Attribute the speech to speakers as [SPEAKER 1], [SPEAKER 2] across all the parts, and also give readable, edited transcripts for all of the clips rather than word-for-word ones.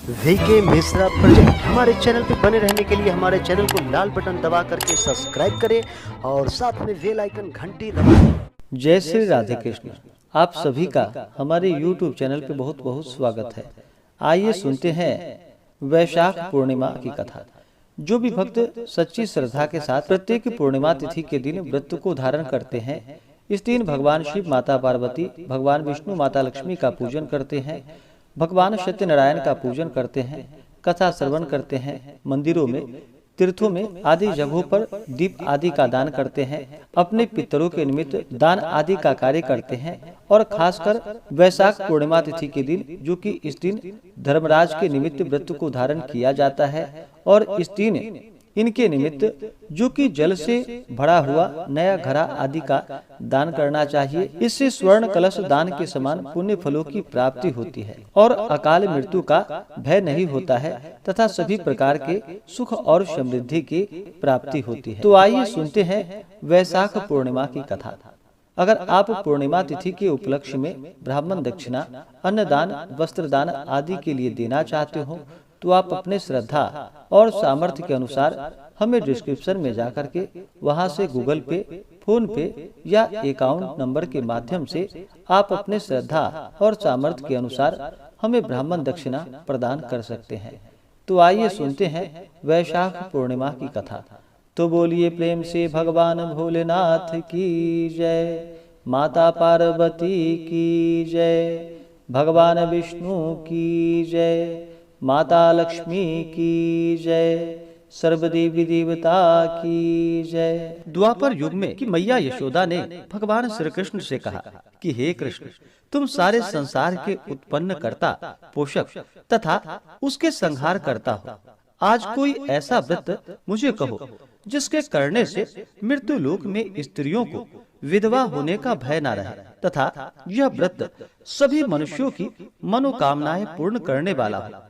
[SPEAKER 1] VK Mishra project. हमारे channel पे बने रहने के लिए हमारे चैनल को लाल बटन दबा करके सब्सक्राइब करें और साथ में बेल आइकन घंटी दबाएं।
[SPEAKER 2] जय श्री राधे कृष्ण। आप सभी का हमारे YouTube चैनल पे बहुत बहुत स्वागत है। आइए सुनते हैं वैशाख पूर्णिमा की कथा। जो भी भक्त सच्ची श्रद्धा के साथ प्रत्येक पूर्णिमा तिथि के दिन व्रत को धारण करते हैं, इस दिन भगवान शिव, माता पार्वती, भगवान विष्णु, माता लक्ष्मी का पूजन करते हैं, भगवान सत्यनारायण का पूजन करते हैं, कथा श्रवण करते हैं, मंदिरों में, तीर्थों में आदि जगहों पर दीप आदि का दान करते हैं, अपने पितरों के निमित्त दान आदि का कार्य करते हैं और खासकर वैशाख पूर्णिमा तिथि के दिन, जो कि इस दिन धर्मराज के निमित्त व्रत को धारण किया जाता है और इस दिन इनके निमित्त जो कि जल से भरा हुआ नया घड़ा आदि का दान करना चाहिए। इससे स्वर्ण कलश दान के समान पुण्य फलों की प्राप्ति होती है और अकाल मृत्यु का भय नहीं होता है तथा सभी प्रकार के सुख और समृद्धि की प्राप्ति होती है। तो आइए सुनते हैं वैशाख पूर्णिमा की कथा। अगर आप पूर्णिमा तिथि के उपलक्ष्य में ब्राह्मण दक्षिणा, अन्नदान, वस्त्रदान आदि के लिए देना चाहते हो तो आप अपने श्रद्धा और सामर्थ्य के अनुसार हमें डिस्क्रिप्शन में जाकर के वहां से गूगल पे, फोन पे या अकाउंट नंबर के माध्यम से आप अपने श्रद्धा और सामर्थ्य के अनुसार हमें ब्राह्मण दक्षिणा प्रदान कर सकते हैं। तो आइए सुनते हैं वैशाख पूर्णिमा की कथा। तो बोलिए प्रेम से भगवान भोलेनाथ की जय, माता पार्वती की जय, भगवान विष्णु की जय, माता लक्ष्मी की जय, सर्वदेवी देवता की जय। द्वापर युग में कि मैया यशोदा ने भगवान श्री कृष्ण से कहा कि हे कृष्ण, तुम सारे संसार के उत्पन्न करता, पोषक तथा उसके संहार करता हो। आज कोई ऐसा व्रत मुझे कहो जिसके करने से मृत्यु लोक में स्त्रियों को विधवा होने का भय न रहे तथा यह व्रत सभी मनुष्यों की मनोकामनाएं पूर्ण करने वाला हो।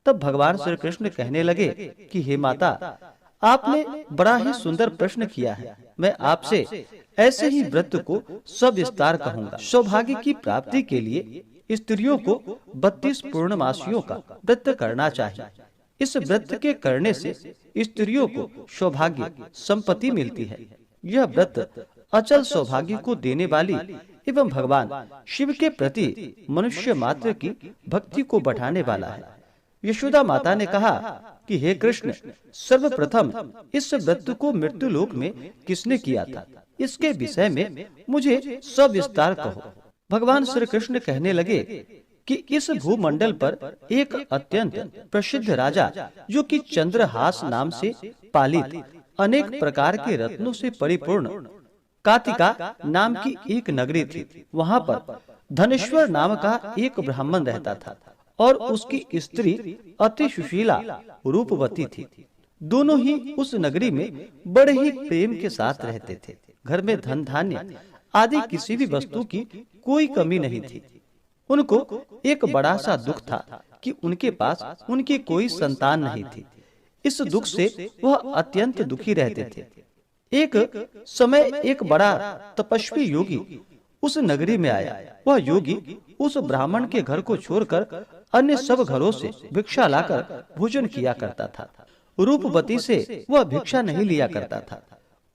[SPEAKER 2] तब भगवान श्री कृष्ण कहने लगे कि हे माता, आपने बड़ा ही सुंदर प्रश्न किया है। मैं आपसे ऐसे ही व्रत को सविस्तार कहूँगा। सौभाग्य की प्राप्ति के लिए स्त्रियों को 32 पूर्णमासियों का व्रत करना चाहिए। इस व्रत के करने से स्त्रियों को सौभाग्य, संपत्ति मिलती है। यह व्रत अचल सौभाग्य को देने वाली एवं भगवान शिव के प्रति मनुष्य मात्र की भक्ति को बढ़ाने वाला है। यशोदा माता ने कहा कि हे कृष्ण, सर्वप्रथम इस व्रत को मृत्यु लोक में किसने किया था, इसके विषय में मुझे सविस्तार कहो। भगवान श्री कृष्ण कहने लगे कि इस भूमंडल पर एक अत्यंत प्रसिद्ध राजा, जो कि चंद्रहास नाम से पालित अनेक प्रकार के रत्नों से परिपूर्ण कातिका नाम की एक नगरी थी। वहाँ पर धनेश्वर नाम का एक ब्राह्मण रहता था और उसकी स्त्री अति सुशीला रूपवती थी। दोनों ही उस नगरी में बड़े ही प्रेम के साथ रहते थे। घर में धन धान्य आदि किसी भी वस्तु की कोई कमी नहीं थी। उनको एक बड़ा सा दुख था कि उनके पास उनकी कोई संतान नहीं थी। इस दुख से वह अत्यंत दुखी रहते थे। एक समय एक बड़ा तपस्वी योगी उस नगरी में आया। वह योगी उस ब्राह्मण के घर को छोड़कर अन्य सब घरों से भिक्षा लाकर भोजन किया करता था। रूपवती से वह भिक्षा नहीं लिया करता था।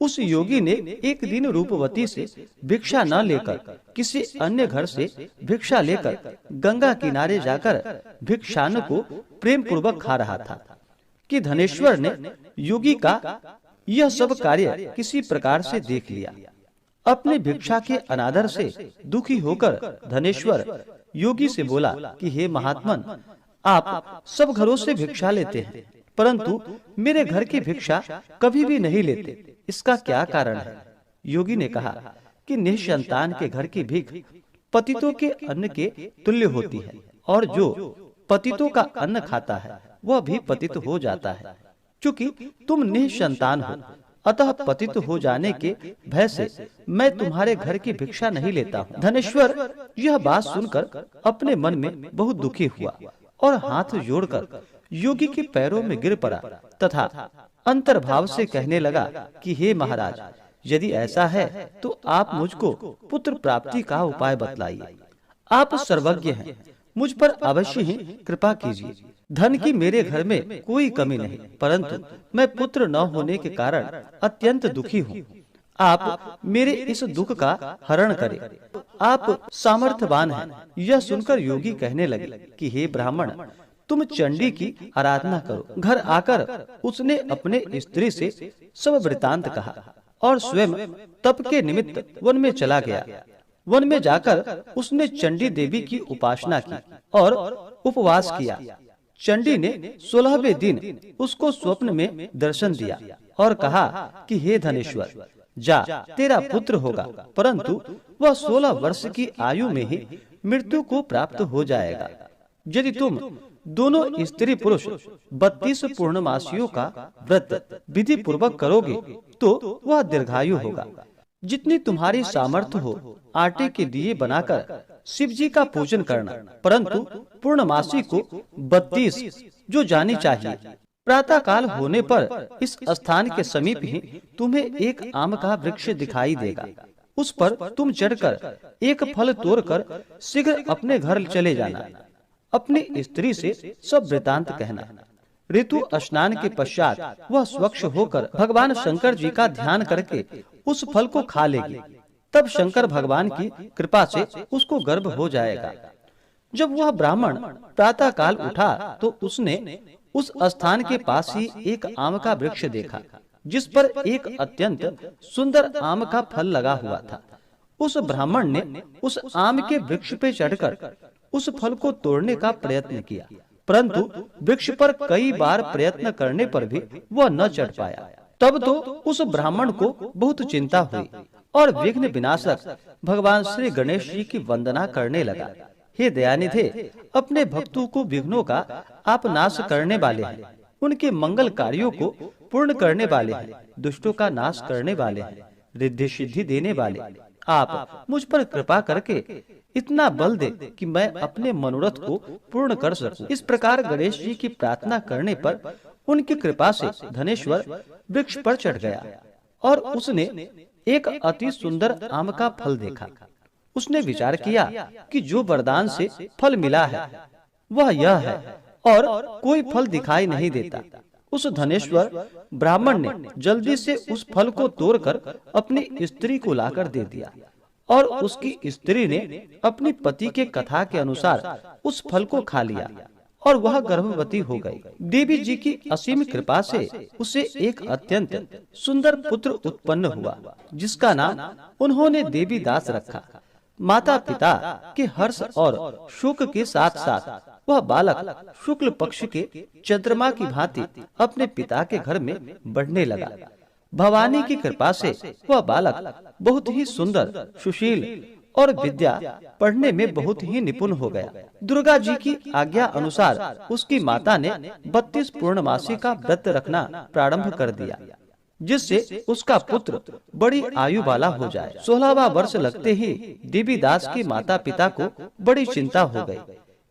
[SPEAKER 2] उस योगी ने एक दिन रूपवती से भिक्षा न लेकर किसी अन्य घर से भिक्षा लेकर गंगा किनारे जाकर भिक्षान्न को प्रेम पूर्वक खा रहा था कि धनेश्वर ने योगी का यह सब कार्य किसी प्रकार से देख लिया। अपने भिक्षा के अनादर से दुखी होकर धनेश्वर योगी से बोला कि हे महात्मन, आप सब घरों से भिक्षा लेते हैं, परंतु मेरे घर की भिक्षा कभी भी नहीं लेते। इसका क्या कारण है? योगी ने कहा कि निसंतान के घर की भीख पतितों के अन्न के तुल्य होती है और जो पतितों का अन्न खाता है वह भी पतित हो जाता है। क्योंकि तुम निसंतान हो, अतः पतित हो जाने के भय से मैं तुम्हारे घर की भिक्षा नहीं लेता हूँ। धनेश्वर यह बात सुनकर अपने मन में बहुत दुखी हुआ और हाथ जोड़कर योगी के पैरों में गिर पड़ा तथा अंतर्भाव से कहने लगा कि हे महाराज, यदि ऐसा है तो आप मुझको पुत्र प्राप्ति का उपाय बतलाइए। आप सर्वज्ञ हैं, मुझ पर अवश्य ही कृपा कीजिए। धन की मेरे घर में कोई कमी नहीं, परंतु मैं पुत्र न होने के कारण अत्यंत दुखी हूँ। आप मेरे इस दुख का हरण करें। आप सामर्थ्यवान हैं। यह सुनकर योगी कहने लगे कि हे ब्राह्मण, तुम चंडी की आराधना करो। घर आकर उसने अपने स्त्री से सब वृतांत कहा और स्वयं तप के निमित्त वन में चला गया। वन में जाकर उसने चंडी देवी की उपासना की और उपवास किया। चंडी ने 16वें दिन उसको स्वप्न में दर्शन दिया और कहा कि हे धनेश्वर, जा, तेरा पुत्र होगा, परंतु वह 16 वर्ष की आयु में ही मृत्यु को प्राप्त हो जाएगा। यदि तुम दोनों स्त्री पुरुष 32 पूर्णमासियों का व्रत विधि पूर्वक करोगे तो वह दीर्घायु होगा। जितनी तुम्हारी सामर्थ्य हो आटे के दिए बनाकर शिव जी का पूजन करना, परंतु पूर्णमासी को 32 जो जानी चाहिए। प्रातः काल होने पर इस स्थान के समीप ही तुम्हें एक आम का वृक्ष दिखाई देगा। उस पर तुम चढ़कर एक फल तोड़कर शीघ्र अपने घर चले जाना। अपनी स्त्री से सब वृतांत कहना। ऋतु स्नान के पश्चात वह स्वच्छ होकर भगवान शंकर जी का ध्यान करके उस फल को खा लेगी। तब शंकर भगवान की कृपा से उसको गर्भ हो जाएगा। जब वह ब्राह्मण प्रातः काल उठा तो उसने उस स्थान के पास ही एक आम का वृक्ष देखा, जिस पर एक अत्यंत सुंदर आम का फल लगा हुआ था। उस ब्राह्मण ने उस आम के वृक्ष पे चढ़कर उस फल को तोड़ने का प्रयत्न किया, परंतु वृक्ष पर कई बार प्रयत्न करने पर भी वह न चढ़ पाया। तब तो उस ब्राह्मण को बहुत चिंता हुई और विघ्न विनाशक भगवान श्री गणेश जी की वंदना करने लगा। हे दयानिधे, अपने भक्तों को विघ्नों का आप नाश करने वाले हैं, उनके मंगल कार्यों को पूर्ण करने वाले हैं, दुष्टों का नाश करने वाले हैं, रिद्धि सिद्धि देने वाले। आप मुझ पर कृपा करके इतना बल दे कि मैं अपने मनोरथ को पूर्ण कर सकूं। इस प्रकार गणेश जी की प्रार्थना करने पर उनकी कृपा से धनेश्वर वृक्ष पर चढ़ गया और उसने एक अति सुंदर आम का फल देखा। उसने विचार किया कि जो वरदान से फल मिला है वह यह है और कोई फल दिखाई नहीं देता। उस धनेश्वर ब्राह्मण ने जल्दी से उस फल को तोड़कर अपनी स्त्री को लाकर दे दिया और उसकी स्त्री ने अपनी पति के कथा के अनुसार उस फल को खा लिया और वह गर्भवती हो गई। देवी जी की असीम कृपा से उसे एक अत्यंत सुंदर पुत्र उत्पन्न हुआ, जिसका नाम उन्होंने देवी दास रखा। माता पिता के हर्ष और शोक के साथ साथ वह बालक शुक्ल पक्ष के चंद्रमा की भांति अपने पिता के घर में बढ़ने लगा। भवानी की कृपा से वह बालक बहुत ही सुंदर, सुशील और विद्या पढ़ने में बहुत ही निपुण हो गया। दुर्गा जी की आज्ञा अनुसार उसकी माता ने 32 पूर्णमासी का व्रत रखना प्रारंभ कर दिया, जिससे उसका पुत्र बड़ी आयु वाला हो जाए। 16वां वर्ष लगते ही देवी दास के माता पिता को बड़ी चिंता हो गई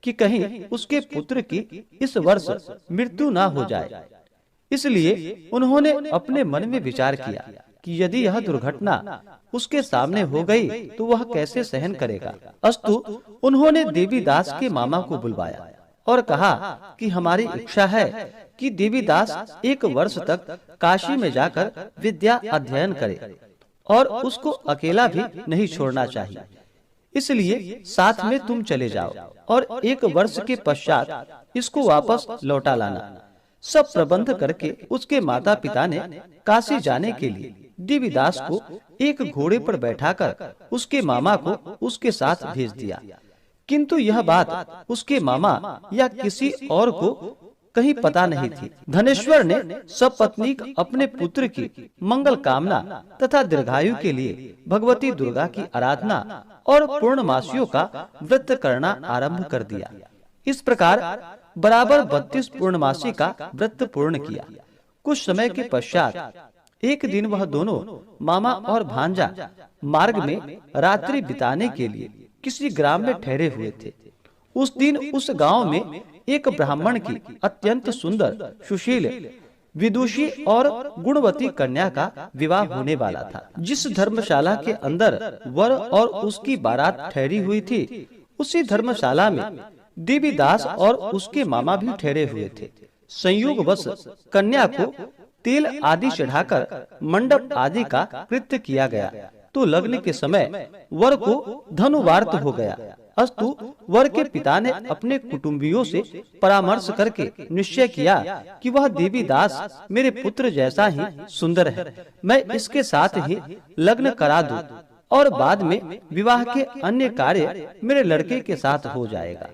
[SPEAKER 2] कि कहीं उसके पुत्र की इस वर्ष मृत्यु ना हो जाए। इसलिए उन्होंने अपने मन में विचार किया कि यदि यह दुर्घटना उसके सामने हो गई तो वह कैसे सहन करेगा। अस्तु उन्होंने देवी दास के मामा को बुलवाया और कहा कि हमारी इच्छा है कि देवी दास 1 वर्ष तक काशी में जाकर विद्या अध्ययन करे और उसको अकेला भी नहीं छोड़ना चाहिए। इसलिए साथ में तुम चले जाओ और 1 वर्ष के पश्चात इसको वापस लौटा लाना। सब प्रबंध करके उसके माता पिता ने काशी जाने के लिए देवीदास को एक घोड़े पर बैठाकर उसके मामा को उसके साथ भेज दिया। किंतु यह बात उसके मामा या किसी और को कहीं पता नहीं थी। धनेश्वर ने सपत्नीक अपने पुत्र की मंगल कामना तथा दीर्घायु के लिए भगवती दुर्गा की आराधना और पूर्णमासियों का व्रत करना आरंभ कर दिया। इस प्रकार बराबर 32 पूर्णमासी का व्रत पूर्ण किया। कुछ समय के पश्चात एक दिन वह दोनों मामा और भांजा मार्ग में रात्रि बिताने के लिए किसी ग्राम में ठहरे हुए थे। उस दिन उस गांव में एक ब्राह्मण की अत्यंत सुंदर, सुशील, विदुषी और गुणवती कन्या का विवाह होने वाला था। जिस धर्मशाला के अंदर वर और उसकी बारात ठहरी हुई थी, उसी धर्मशाला में देवीदास और उसके मामा भी ठहरे हुए थे। संयोगवश कन्या को तेल आदि चढ़ाकर मंडप आदि का कृत्य किया गया, तो लग्न के समय वर को धनुवार्त हो गया। अस्तु वर के पिता ने अपने कुटुंबियों से परामर्श करके निश्चय किया कि वह देवीदास मेरे पुत्र जैसा ही सुंदर है, मैं इसके साथ ही लग्न करा दूं और बाद में विवाह के अन्य कार्य मेरे लड़के के साथ हो जाएगा।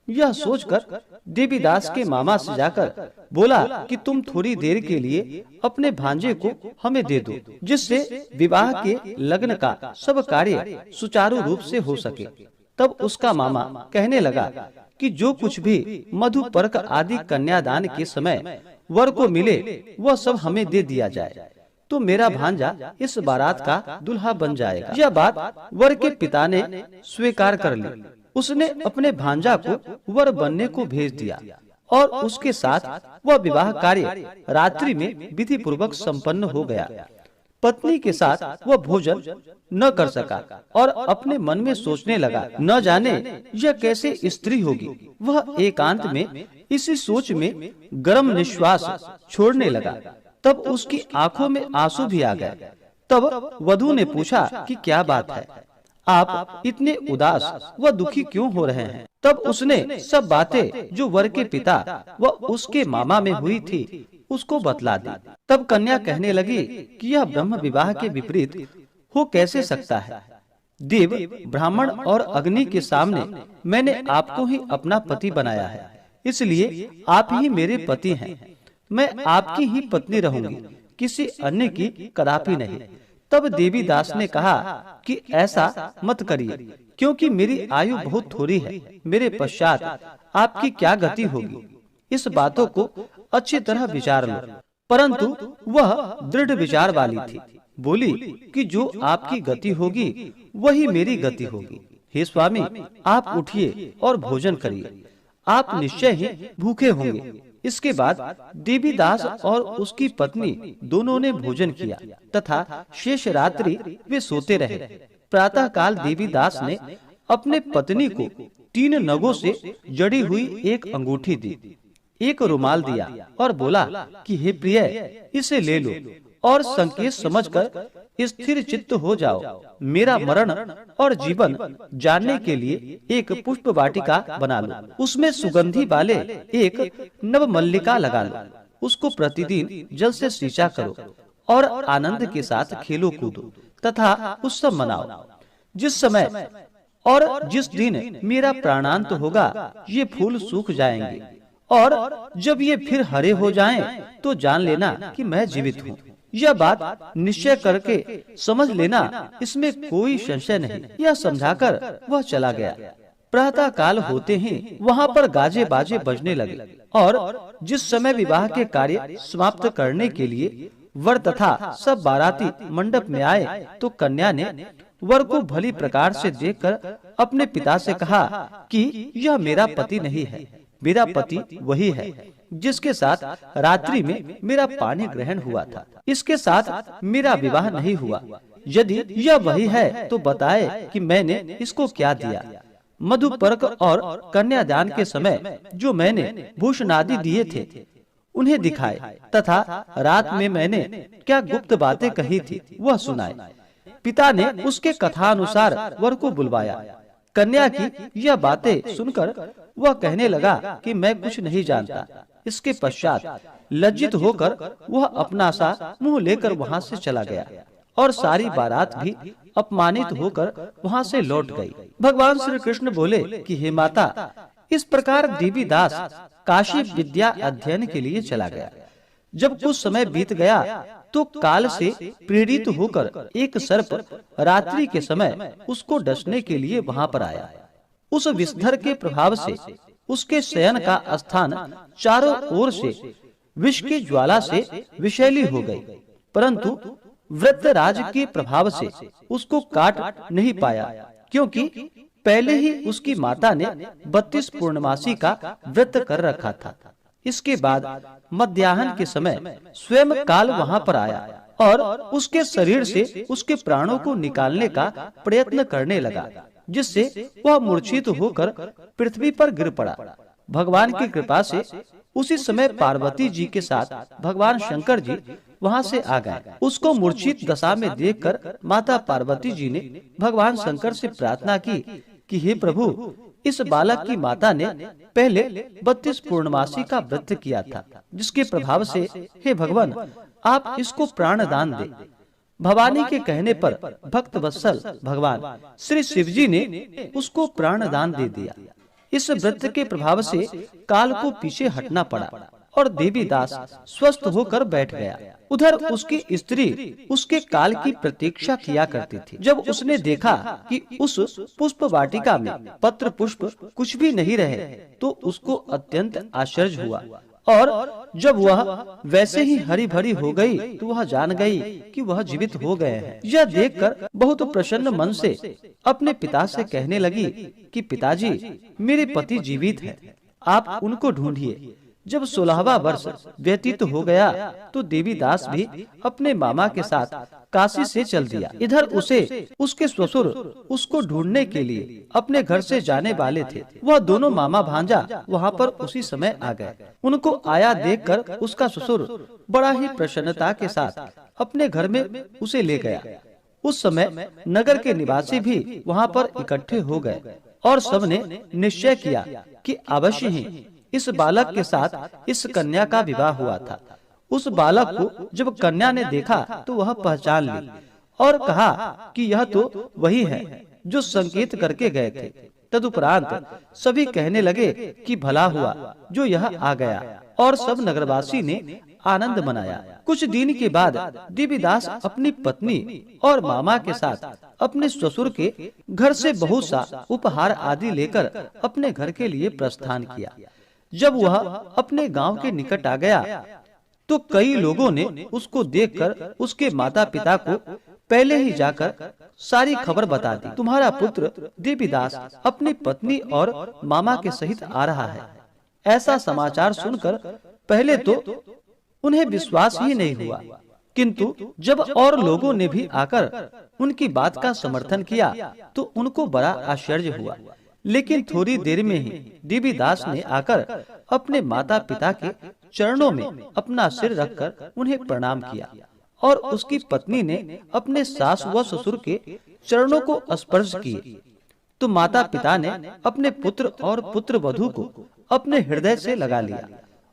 [SPEAKER 2] यह सोचकर देवीदास के मामा से जाकर बोला कि तुम थोड़ी देर के लिए अपने भांजे को हमें दे दो, जिससे विवाह के लग्न का सब कार्य सुचारू रूप से हो सके। तब उसका मामा कहने लगा कि जो कुछ भी मधुपर्क आदि कन्यादान के समय वर को मिले वह सब हमें दे दिया जाए, तो मेरा भांजा इस बारात का दूल्हा बन जाएगा। यह बात वर के पिता ने स्वीकार कर ली। उसने अपने भांजा को वर बनने को भेज दिया और उसके साथ वह विवाह कार्य रात्रि में विधि पूर्वक संपन्न हो गया। पत्नी के साथ वह भोजन न कर सका और अपने मन में सोचने लगा, न जाने यह कैसे स्त्री होगी। वह एकांत में इसी सोच में गर्म निश्वास छोड़ने लगा। तब उसकी आंखों में आंसू भी आ गए। तब वधू ने पूछा कि क्या बात है, आप इतने उदास व दुखी क्यों हो रहे हैं? तब उसने सब बातें जो वर के पिता व उसके मामा में हुई थी उसको बतला दी। तब कन्या कहने लगी कि यह ब्रह्म विवाह के विपरीत हो कैसे सकता है? देव, ब्राह्मण और अग्नि के सामने मैंने आपको ही अपना पति बनाया है, इसलिए आप ही मेरे पति हैं। मैं आपकी ही पत्नी रहूंगी, किसी अन्य की कदापि नहीं। तब देवीदास ने कहा कि ऐसा मत करिए, क्योंकि मेरी आयु बहुत थोड़ी है। मेरे पश्चात आपकी क्या गति होगी, इस बातों को अच्छी तरह विचार लो। परंतु वह दृढ़ विचार वाली थी। बोली कि जो आपकी गति होगी वही मेरी गति होगी। हे स्वामी, आप उठिए और भोजन करिए, आप निश्चय ही भूखे होंगे। इसके बाद देवीदास और उसकी पत्नी दोनों ने भोजन किया तथा शेष रात्रि वे सोते रहे। प्रातः काल देवीदास ने अपने पत्नी को 3 नगों से जड़ी हुई एक अंगूठी दी, एक रुमाल दिया और बोला कि हे प्रिय, इसे ले लो और संकेत समझकर स्थिर चित्त हो जाओ। मेरा मरण और जीवन जानने के लिए एक पुष्प वाटिका बना लो, उसमें सुगंधी वाले एक नव मल्लिका लगा लो, उसको प्रतिदिन जल से सींचा करो और आनंद के साथ खेलो कूदो तथा उत्सव मनाओ। जिस समय और जिस दिन मेरा प्राणांत होगा ये फूल सूख जाएंगे और जब ये फिर हरे हो जाएं, तो जान लेना कि मैं जीवित हूँ। यह बात निश्चय करके समझ लेना, इसमें कोई संशय नहीं। यह समझाकर वह चला गया। प्रातः काल होते ही वहाँ पर गाजे बाजे बजने लगे और जिस समय विवाह के कार्य समाप्त करने के लिए वर तथा सब बाराती मंडप में आए, तो कन्या ने वर को भली प्रकार से देखकर अपने पिता से कहा कि यह मेरा पति नहीं है, मेरा पति वही है जिसके साथ रात्रि में मेरा पानी ग्रहण हुआ था। इसके साथ मेरा विवाह नहीं हुआ। यदि यह वही है तो बताए कि मैंने इसको क्या दिया। मधुपर्क और कन्यादान के समय जो मैंने भूषणादि दिए थे उन्हें दिखाए तथा रात में मैंने क्या गुप्त बातें कही थी वह सुनाए। पिता ने उसके कथानुसार वर को बुलवाया। कन्या की यह बातें सुनकर वह कहने लगा कि मैं कुछ नहीं जानता। इसके पश्चात लज्जित होकर वह अपना सा मुंह लेकर वहां से चला गया और सारी बारात भी अपमानित होकर वहां से लौट गई। भगवान श्री कृष्ण बोले कि हे माता, इस प्रकार देवीदास काशी विद्या अध्ययन के लिए चला गया। जब कुछ समय बीत गया तो काल से प्रेरित होकर एक सर्प रात्रि के समय उसको डसने के लिए वहां पर आया। उस विषधर के प्रभाव से उसके शयन का स्थान चारों ओर से विष की ज्वाला से विषैली हो गई, परंतु वृत्रराज के प्रभाव से उसको काट नहीं पाया, क्योंकि पहले ही उसकी माता ने 32 पूर्णमासी का व्रत कर रखा था। इसके बाद मध्याह्न के समय स्वयं काल वहां पर आया और उसके शरीर से उसके प्राणों को निकालने का प्रयत्न करने लगा। जिससे वह मूर्छित होकर पृथ्वी पर गिर पड़ा। भगवान की कृपा से उसी समय पार्वती जी के साथ भगवान शंकर जी वहां से आ गए। उसको मूर्छित दशा में देखकर माता पार्वती जी ने भगवान शंकर से प्रार्थना की कि हे प्रभु, इस बालक की माता ने पहले 32 पूर्णमासी का व्रत किया था, जिसके प्रभाव से हे भगवान आप इसको प्राण दान दे। भवानी के कहने पर भक्त वत्सल भगवान श्री शिव जी ने उसको प्राण दान दे दिया। इस व्रत के प्रभाव से काल को पीछे हटना पड़ा और देवीदास स्वस्थ होकर बैठ गया। उधर उसकी स्त्री उसके काल की प्रतीक्षा किया करती थी। जब उसने देखा कि उस पुष्प वाटिका में पत्र पुष्प कुछ भी नहीं रहे, तो उसको अत्यंत आश्चर्य हुआ और जब वह वैसे ही हरी भरी हो गई तो वह जान गई कि वह जीवित हो गए हैं। यह देखकर बहुत प्रसन्न मन से अपने पिता से कहने लगी कि पिताजी, मेरे पति जीवित हैं, आप उनको ढूंढिए। जब 16वां वर्ष व्यतीत हो गया तो देवीदास भी अपने मामा के साथ काशी से चल दिया। इधर उसे उसके ससुर उसको ढूंढने के लिए अपने घर से जाने वाले थे। वह दोनों मामा भांजा वहां पर उसी समय आ गए। उनको आया देखकर उसका ससुर बड़ा ही प्रसन्नता के साथ अपने घर में उसे ले गया। उस समय नगर के निवासी भी वहां पर इकट्ठे हो गए और सबने निश्चय किया कि अवश्य ही इस बालक के साथ इस कन्या का विवाह हुआ था। उस बालक को जब कन्या ने देखा तो वह पहचान ली और कहा कि यह तो वही है जो संकेत करके गए थे। तदुपरांत सभी कहने लगे कि भला हुआ जो यह आ गया, और सब नगरवासी ने आनंद मनाया। कुछ दिन के बाद देवीदास अपनी पत्नी और मामा के साथ अपने ससुर के घर से बहुत सा उपहार आदि लेकर अपने घर के लिए प्रस्थान किया। जब वह अपने गांव के निकट आ गया तो कई लोगों ने उसको देखकर उसके माता पिता को पहले ही जाकर सारी खबर बता दी। तुम्हारा पुत्र देवीदास अपनी पत्नी और मामा के सहित आ रहा है। ऐसा समाचार सुनकर पहले तो उन्हें विश्वास ही नहीं हुआ, किंतु जब और लोगों ने भी आकर उनकी बात का समर्थन किया तो उनको बड़ा आश्चर्य हुआ। लेकिन थोड़ी देर में ही देवीदास ने आकर अपने माता पिता के चरणों में अपना सिर रखकर उन्हें प्रणाम किया और उसकी पत्नी ने अपने सास व ससुर के चरणों को स्पर्श किए तो माता पिता ने अपने पुत्र और पुत्र वधू को अपने हृदय से लगा लिया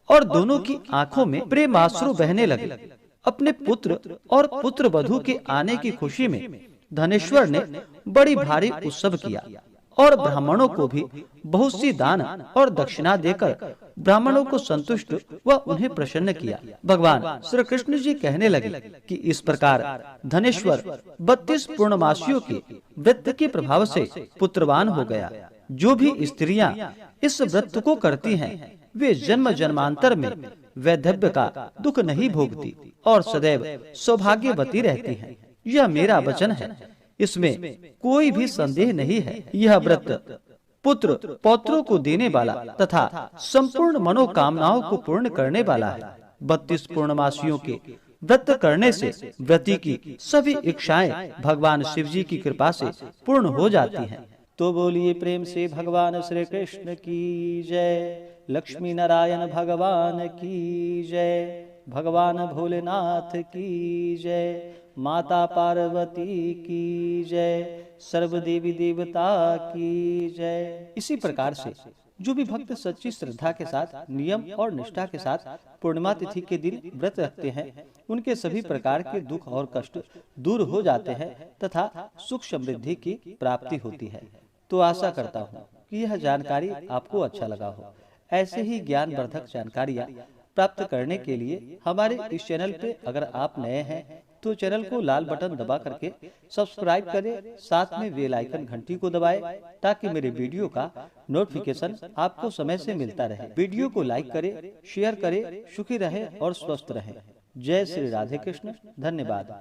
[SPEAKER 2] और दोनों की आंखों में प्रेमाश्रु बहने लगे। अपने पुत्र और पुत्र वधू के आने की खुशी में धनेश्वर ने बड़ी भारी उत्सव किया और ब्राह्मणों को भी बहुत सी दान और दक्षिणा देकर ब्राह्मणों को संतुष्ट व उन्हें प्रसन्न किया। भगवान श्री कृष्ण जी कहने लगे कि इस प्रकार धनेश्वर 32 पूर्णमासियों के व्रत के प्रभाव से पुत्रवान हो गया। जो भी स्त्रियां इस व्रत को करती हैं वे जन्म जन्मांतर में वैधव्य का दुख नहीं भोगती और सदैव सौभाग्यवती रहती हैं। यह मेरा वचन है, इसमें कोई भी संदेह नहीं है। यह व्रत पुत्र पौत्रों को देने वाला तथा संपूर्ण मनोकामनाओं को पूर्ण करने वाला है। 32 पूर्णमासियों के व्रत करने से व्रती की सभी इच्छाएं भगवान शिव जी की कृपा से पूर्ण हो जाती हैं। तो बोलिए प्रेम से भगवान श्री कृष्ण की जय, लक्ष्मी नारायण भगवान की जय, भगवान भोलेनाथ की जय, माता पार्वती की जय, सर्व देवी देवता की जय। इसी प्रकार से जो भी भक्त सच्ची श्रद्धा के साथ नियम और निष्ठा के साथ पूर्णिमा तिथि के दिन व्रत रखते हैं, उनके सभी प्रकार के दुख और कष्ट दूर हो जाते हैं तथा सुख समृद्धि की प्राप्ति होती है। तो आशा करता हूँ कि यह जानकारी आपको अच्छा लगा हो। ऐसे ही ज्ञानवर्धक जानकारियाँ प्राप्त करने के लिए हमारे इस चैनल पे अगर आप नए हैं तो चैनल को लाल बटन दबा करके सब्सक्राइब करें, साथ में बेल आइकन घंटी को दबाएं ताकि मेरे वीडियो का नोटिफिकेशन आपको समय से मिलता रहे। वीडियो को लाइक करें, शेयर करें, सुखी रहें और स्वस्थ रहें। जय श्री राधे कृष्ण। धन्यवाद।